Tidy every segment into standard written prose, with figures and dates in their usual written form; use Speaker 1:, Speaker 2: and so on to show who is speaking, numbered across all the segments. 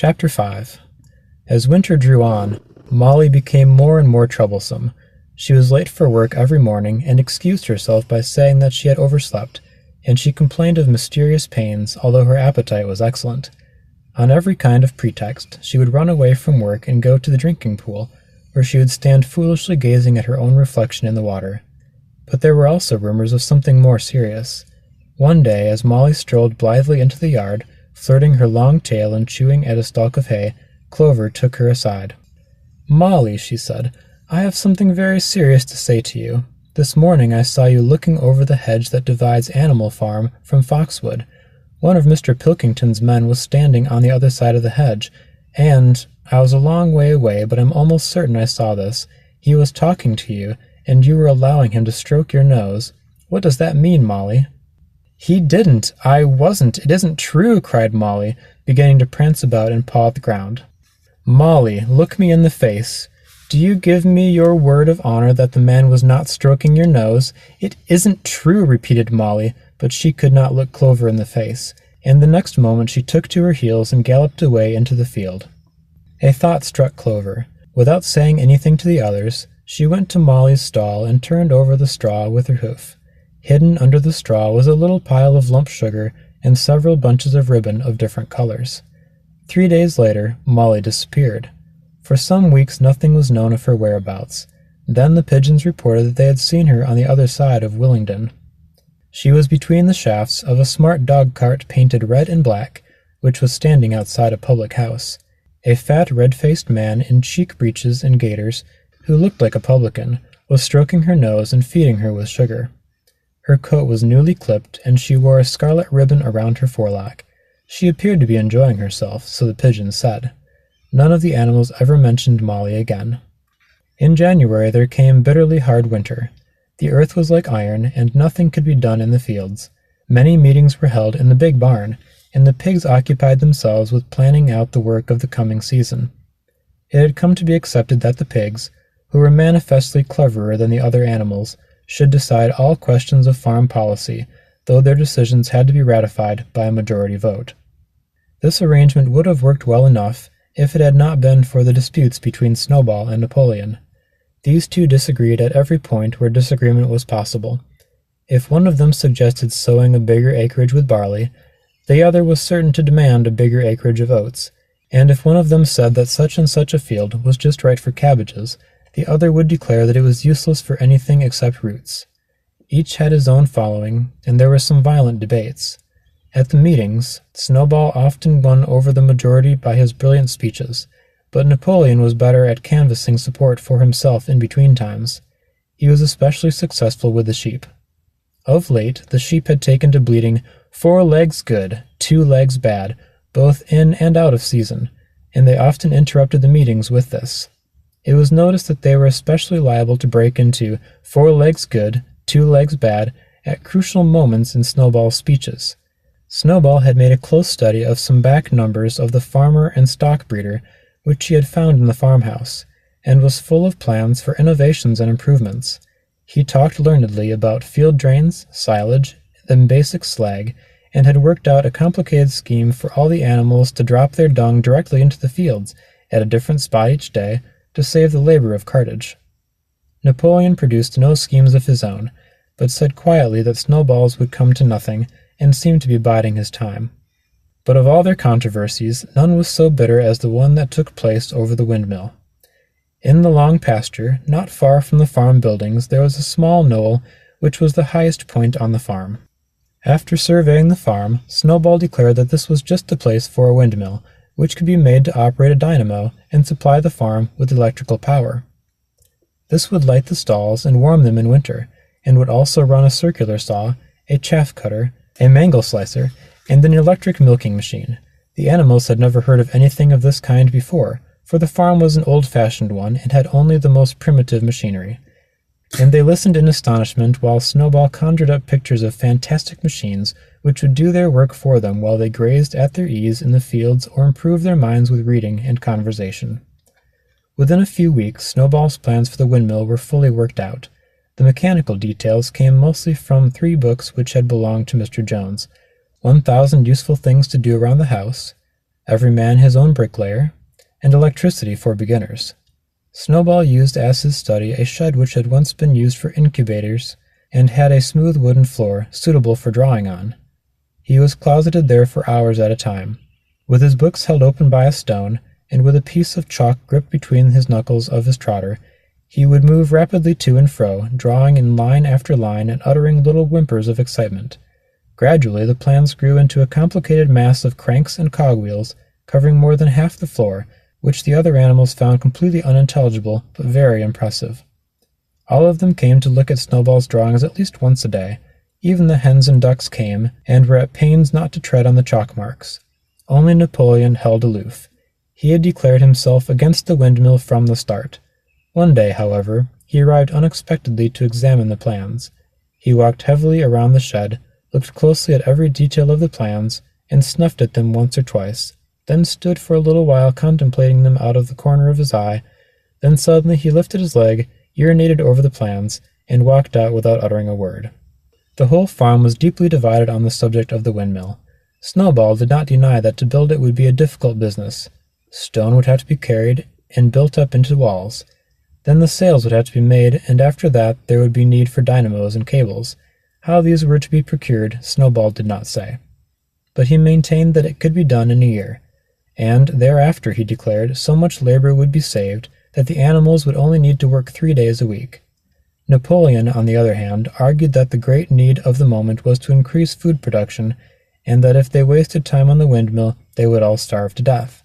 Speaker 1: Chapter 5. As winter drew on, Molly became more and more troublesome. She was late for work every morning and excused herself by saying that she had overslept, and she complained of mysterious pains, although her appetite was excellent. On every kind of pretext, she would run away from work and go to the drinking pool, where she would stand foolishly gazing at her own reflection in the water. But there were also rumors of something more serious. One day, as Molly strolled blithely into the yard, flirting her long tail and chewing at a stalk of hay, Clover took her aside. "Molly," she said, "I have something very serious to say to you. This morning I saw you looking over the hedge that divides Animal Farm from Foxwood. One of Mr. Pilkington's men was standing on the other side of the hedge, and I was a long way away, but I'm almost certain I saw this. He was talking to you, and you were allowing him to stroke your nose. What does that mean, Molly?" "He didn't. I wasn't. It isn't true," cried Molly, beginning to prance about and paw at the ground. "Molly, look me in the face. Do you give me your word of honor that the man was not stroking your nose?" "It isn't true," repeated Molly, but she could not look Clover in the face, and the next moment she took to her heels and galloped away into the field. A thought struck Clover. Without saying anything to the others, she went to Molly's stall and turned over the straw with her hoof. Hidden under the straw was a little pile of lump sugar and several bunches of ribbon of different colors. 3 days later, Molly disappeared. For some weeks nothing was known of her whereabouts. Then the pigeons reported that they had seen her on the other side of Willingdon. She was between the shafts of a smart dog-cart painted red and black, which was standing outside a public house. A fat, red-faced man in cheek breeches and gaiters, who looked like a publican, was stroking her nose and feeding her with sugar. Her coat was newly clipped, and she wore a scarlet ribbon around her forelock. She appeared to be enjoying herself, so the pigeons said. None of the animals ever mentioned Molly again. In January there came bitterly hard winter. The earth was like iron, and nothing could be done in the fields. Many meetings were held in the big barn, and the pigs occupied themselves with planning out the work of the coming season. It had come to be accepted that the pigs, who were manifestly cleverer than the other animals, should decide all questions of farm policy, though their decisions had to be ratified by a majority vote. This arrangement would have worked well enough if it had not been for the disputes between Snowball and Napoleon. These two disagreed at every point where disagreement was possible. If one of them suggested sowing a bigger acreage with barley, the other was certain to demand a bigger acreage of oats, and if one of them said that such and such a field was just right for cabbages, the other would declare that it was useless for anything except roots. Each had his own following, and there were some violent debates. At the meetings, Snowball often won over the majority by his brilliant speeches, but Napoleon was better at canvassing support for himself in between times. He was especially successful with the sheep. Of late, the sheep had taken to bleating 4 legs good, 2 legs bad, both in and out of season, and they often interrupted the meetings with this. It was noticed that they were especially liable to break into 4 legs good, 2 legs bad at crucial moments in Snowball's speeches. Snowball had made a close study of some back numbers of the Farmer and Stock Breeder, which he had found in the farmhouse, and was full of plans for innovations and improvements. He talked learnedly about field drains, silage, and basic slag, and had worked out a complicated scheme for all the animals to drop their dung directly into the fields at a different spot each day, to save the labor of cartage. Napoleon produced no schemes of his own, but said quietly that Snowball's would come to nothing, and seemed to be biding his time. But of all their controversies, none was so bitter as the one that took place over the windmill. In the long pasture, not far from the farm buildings, there was a small knoll, which was the highest point on the farm. After surveying the farm, Snowball declared that this was just the place for a windmill, which could be made to operate a dynamo and supply the farm with electrical power. This would light the stalls and warm them in winter, and would also run a circular saw, a chaff cutter, a mangle slicer, and an electric milking machine. The animals had never heard of anything of this kind before, for the farm was an old-fashioned one and had only the most primitive machinery. And they listened in astonishment while Snowball conjured up pictures of fantastic machines which would do their work for them while they grazed at their ease in the fields or improved their minds with reading and conversation. Within a few weeks, Snowball's plans for the windmill were fully worked out. The mechanical details came mostly from 3 books which had belonged to Mr. Jones: 1,000 Useful Things to Do Around the House, every man his own bricklayer, and electricity for beginners. Snowball used as his study a shed which had once been used for incubators and had a smooth wooden floor suitable for drawing on. He was closeted there for hours at a time, with his books held open by a stone, and with a piece of chalk gripped between his knuckles of his trotter. He would move rapidly to and fro, drawing in line after line and uttering little whimpers of excitement. Gradually the plans grew into a complicated mass of cranks and cogwheels, covering more than half the floor, which the other animals found completely unintelligible but very impressive. All of them came to look at Snowball's drawings at least once a day. Even the hens and ducks came, and were at pains not to tread on the chalk marks. Only Napoleon held aloof. He had declared himself against the windmill from the start. One day, however, he arrived unexpectedly to examine the plans. He walked heavily around the shed, looked closely at every detail of the plans, and snuffed at them once or twice, then stood for a little while contemplating them out of the corner of his eye. Then suddenly he lifted his leg, urinated over the plans, and walked out without uttering a word. The whole farm was deeply divided on the subject of the windmill. Snowball did not deny that to build it would be a difficult business. Stone would have to be carried and built up into walls. Then the sails would have to be made, and after that there would be need for dynamos and cables. How these were to be procured, Snowball did not say. But he maintained that it could be done in a year, and thereafter, he declared, so much labor would be saved that the animals would only need to work 3 days a week. Napoleon, on the other hand, argued that the great need of the moment was to increase food production, and that if they wasted time on the windmill, they would all starve to death.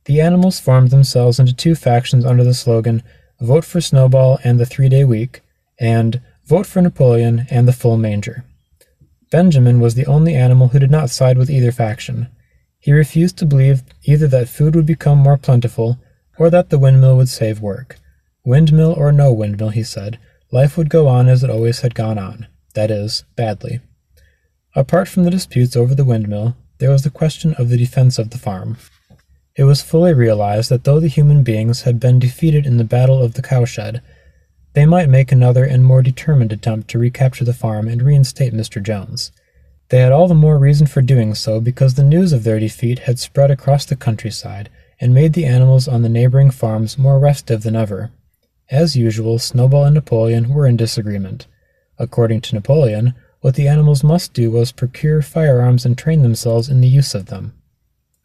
Speaker 1: The animals formed themselves into 2 factions under the slogan, "Vote for Snowball and the 3-day week," and "Vote for Napoleon and the full manger." Benjamin was the only animal who did not side with either faction. He refused to believe either that food would become more plentiful, or that the windmill would save work. Windmill or no windmill, he said, life would go on as it always had gone on, that is, badly. Apart from the disputes over the windmill, there was the question of the defense of the farm. It was fully realized that though the human beings had been defeated in the battle of the cowshed, they might make another and more determined attempt to recapture the farm and reinstate Mr. Jones. They had all the more reason for doing so because the news of their defeat had spread across the countryside and made the animals on the neighboring farms more restive than ever. As usual, Snowball and Napoleon were in disagreement. According to Napoleon, what the animals must do was procure firearms and train themselves in the use of them.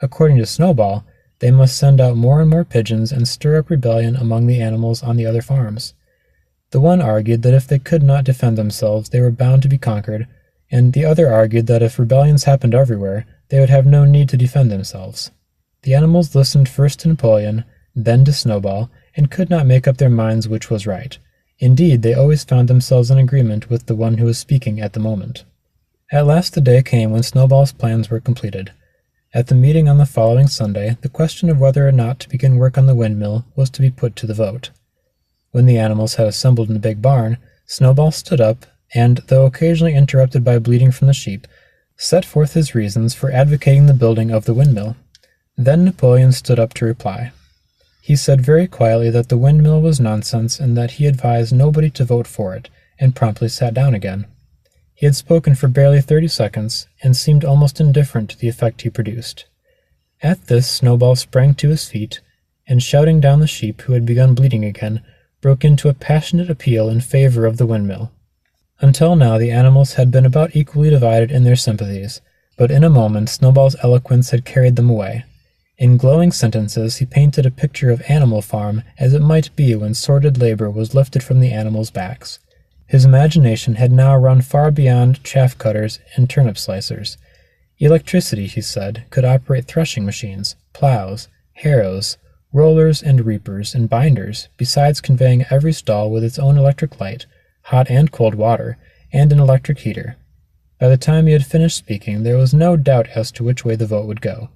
Speaker 1: According to Snowball, they must send out more and more pigeons and stir up rebellion among the animals on the other farms. The one argued that if they could not defend themselves, they were bound to be conquered, and the other argued that if rebellions happened everywhere, they would have no need to defend themselves. The animals listened first to Napoleon, then to Snowball, and could not make up their minds which was right. Indeed, they always found themselves in agreement with the one who was speaking at the moment. At last the day came when Snowball's plans were completed. At the meeting on the following Sunday, the question of whether or not to begin work on the windmill was to be put to the vote. When the animals had assembled in the big barn, Snowball stood up, and, though occasionally interrupted by bleating from the sheep, set forth his reasons for advocating the building of the windmill. Then Napoleon stood up to reply. He said very quietly that the windmill was nonsense and that he advised nobody to vote for it, and promptly sat down again. He had spoken for barely 30 seconds, and seemed almost indifferent to the effect he produced. At this, Snowball sprang to his feet, and shouting down the sheep, who had begun bleating again, broke into a passionate appeal in favor of the windmill. Until now the animals had been about equally divided in their sympathies, but in a moment Snowball's eloquence had carried them away. In glowing sentences he painted a picture of Animal Farm as it might be when sordid labor was lifted from the animals' backs. His imagination had now run far beyond chaff cutters and turnip slicers. Electricity, he said, could operate threshing machines, plows, harrows, rollers and reapers and binders, besides conveying every stall with its own electric light, hot and cold water, and an electric heater. By the time he had finished speaking, there was no doubt as to which way the vote would go.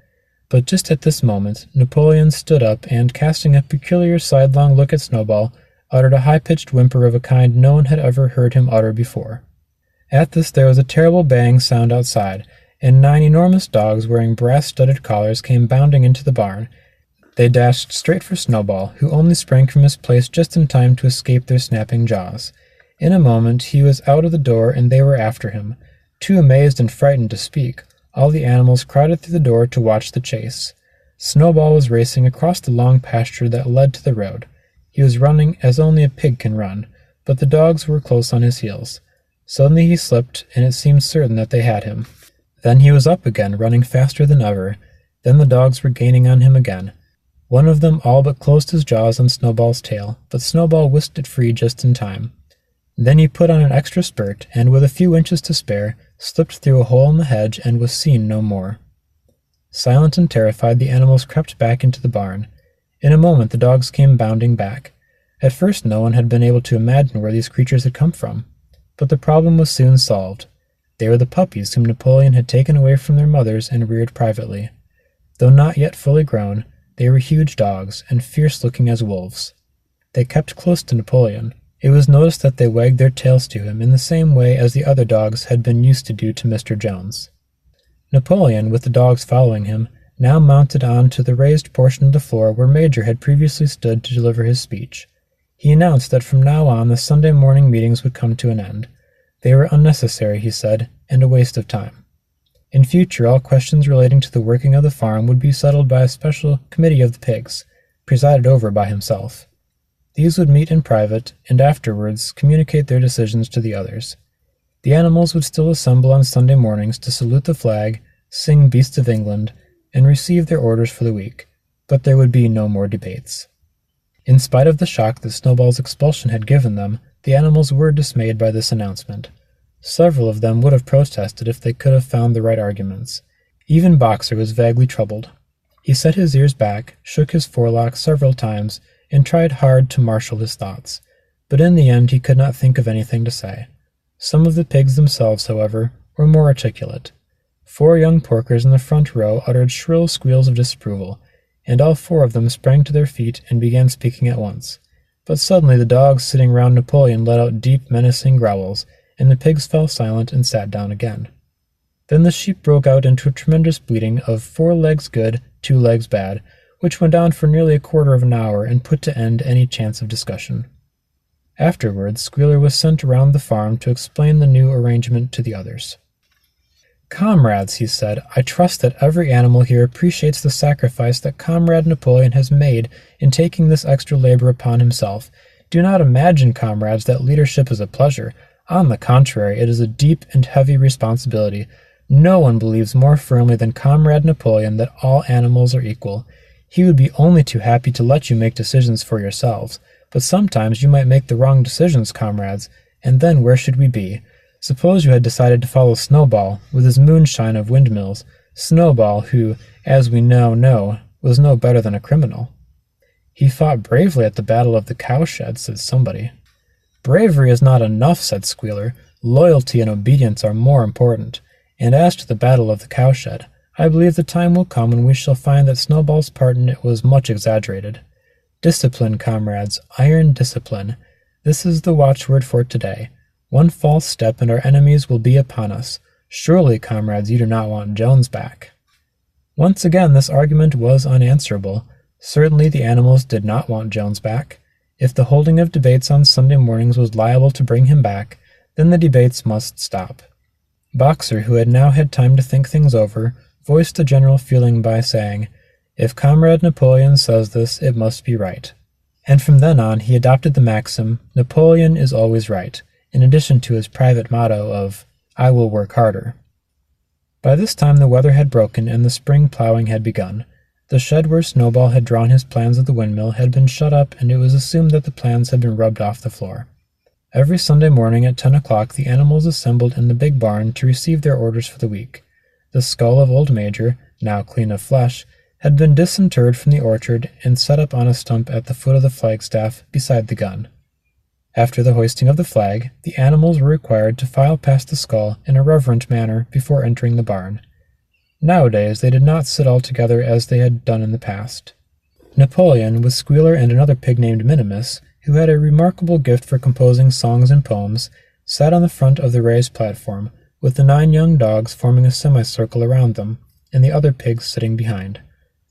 Speaker 1: But just at this moment, Napoleon stood up and, casting a peculiar sidelong look at Snowball, uttered a high-pitched whimper of a kind no one had ever heard him utter before. At this there was a terrible baying sound outside, and 9 enormous dogs wearing brass-studded collars came bounding into the barn. They dashed straight for Snowball, who only sprang from his place just in time to escape their snapping jaws. In a moment he was out of the door and they were after him, too amazed and frightened to speak, All the animals crowded through the door to watch the chase. Snowball was racing across the long pasture that led to the road. He was running as only a pig can run, but the dogs were close on his heels. Suddenly he slipped, and it seemed certain that they had him. Then he was up again, running faster than ever. Then the dogs were gaining on him again. One of them all but closed his jaws on Snowball's tail, but Snowball whisked it free just in time. Then he put on an extra spurt, and with a few inches to spare, slipped through a hole in the hedge and was seen no more. Silent and terrified, the animals crept back into the barn. In a moment the dogs came bounding back. At first no one had been able to imagine where these creatures had come from. But the problem was soon solved. They were the puppies whom Napoleon had taken away from their mothers and reared privately. Though not yet fully grown, they were huge dogs, and fierce-looking as wolves. They kept close to Napoleon. It was noticed that they wagged their tails to him in the same way as the other dogs had been used to do to Mr. Jones. Napoleon, with the dogs following him, now mounted on to the raised portion of the floor where Major had previously stood to deliver his speech. He announced that from now on the Sunday morning meetings would come to an end. They were unnecessary, he said, and a waste of time. In future, all questions relating to the working of the farm would be settled by a special committee of the pigs, presided over by himself. These would meet in private, and afterwards communicate their decisions to the others. The animals would still assemble on Sunday mornings to salute the flag, sing Beasts of England, and receive their orders for the week, but there would be no more debates. In spite of the shock that Snowball's expulsion had given them, the animals were dismayed by this announcement. Several of them would have protested if they could have found the right arguments. Even Boxer was vaguely troubled. He set his ears back, shook his forelock several times, and tried hard to marshal his thoughts, but in the end he could not think of anything to say. Some of the pigs themselves, however, were more articulate. 4 young porkers in the front row uttered shrill squeals of disapproval, and all 4 of them sprang to their feet and began speaking at once. But suddenly the dogs sitting round Napoleon let out deep, menacing growls, and the pigs fell silent and sat down again. Then the sheep broke out into a tremendous bleating of 4 legs good, 2 legs bad, which went on for nearly a quarter of an hour and put to end any chance of discussion. Afterwards, Squealer was sent around the farm to explain the new arrangement to the others. "Comrades," he said, "I trust that every animal here appreciates the sacrifice that Comrade Napoleon has made in taking this extra labor upon himself. Do not imagine, comrades, that leadership is a pleasure. On the contrary, it is a deep and heavy responsibility. No one believes more firmly than Comrade Napoleon that all animals are equal. He would be only too happy to let you make decisions for yourselves. But sometimes you might make the wrong decisions, comrades, and then where should we be? Suppose you had decided to follow Snowball, with his moonshine of windmills, Snowball, who, as we now know, was no better than a criminal." "He fought bravely at the Battle of the Cowshed," said somebody. "Bravery is not enough," said Squealer. "Loyalty and obedience are more important. And as to the Battle of the Cowshed, I believe the time will come when we shall find that Snowball's part in it was much exaggerated. Discipline, comrades, iron discipline. This is the watchword for today. One false step and our enemies will be upon us. Surely, comrades, you do not want Jones back." Once again this argument was unanswerable. Certainly the animals did not want Jones back. If the holding of debates on Sunday mornings was liable to bring him back, then the debates must stop. Boxer, who had now had time to think things over, voiced the general feeling by saying, "If Comrade Napoleon says this, it must be right." And from then on he adopted the maxim, "Napoleon is always right," in addition to his private motto of, "I will work harder." By this time the weather had broken and the spring plowing had begun. The shed where Snowball had drawn his plans of the windmill had been shut up, and it was assumed that the plans had been rubbed off the floor. Every Sunday morning at 10 o'clock the animals assembled in the big barn to receive their orders for the week. The skull of old Major, now clean of flesh, had been disinterred from the orchard and set up on a stump at the foot of the flagstaff beside the gun. After the hoisting of the flag, the animals were required to file past the skull in a reverent manner before entering the barn. Nowadays they did not sit all together as they had done in the past. Napoleon, with Squealer and another pig named Minimus, who had a remarkable gift for composing songs and poems, sat on the front of the raised platform, with the 9 young dogs forming a semicircle around them, and the other pigs sitting behind.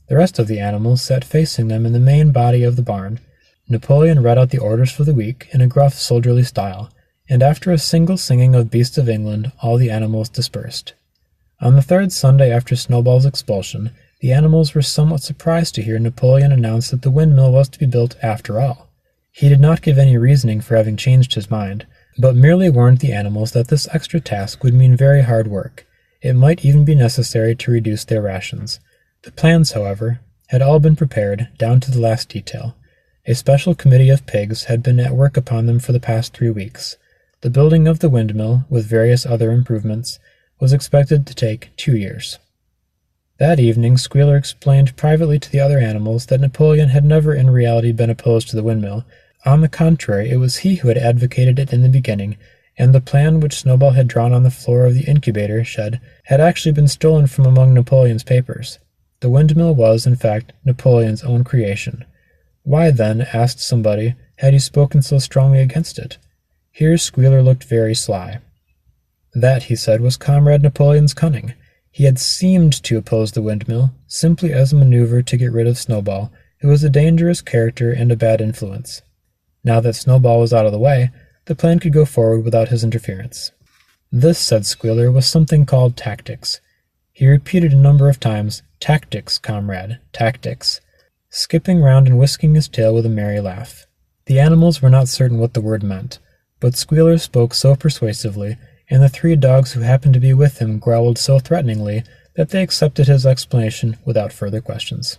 Speaker 1: The rest of the animals sat facing them in the main body of the barn. Napoleon read out the orders for the week in a gruff, soldierly style, and after a single singing of Beasts of England, all the animals dispersed. On the third Sunday after Snowball's expulsion, the animals were somewhat surprised to hear Napoleon announce that the windmill was to be built after all. He did not give any reasoning for having changed his mind, but merely warned the animals that this extra task would mean very hard work. It might even be necessary to reduce their rations. The plans, however, had all been prepared, down to the last detail. A special committee of pigs had been at work upon them for the past 3 weeks. The building of the windmill, with various other improvements, was expected to take 2 years. That evening Squealer explained privately to the other animals that Napoleon had never in reality been opposed to the windmill. On the contrary, it was he who had advocated it in the beginning, and the plan which Snowball had drawn on the floor of the incubator shed had actually been stolen from among Napoleon's papers. The windmill was, in fact, Napoleon's own creation. Why, then, asked somebody, had he spoken so strongly against it? Here Squealer looked very sly. That, he said, was Comrade Napoleon's cunning. He had seemed to oppose the windmill, simply as a maneuver to get rid of Snowball, who was a dangerous character and a bad influence. Now that Snowball was out of the way, the plan could go forward without his interference. This, said Squealer, was something called tactics. He repeated a number of times, "Tactics, comrade, tactics," skipping round and whisking his tail with a merry laugh. The animals were not certain what the word meant, but Squealer spoke so persuasively, and the 3 dogs who happened to be with him growled so threateningly, that they accepted his explanation without further questions.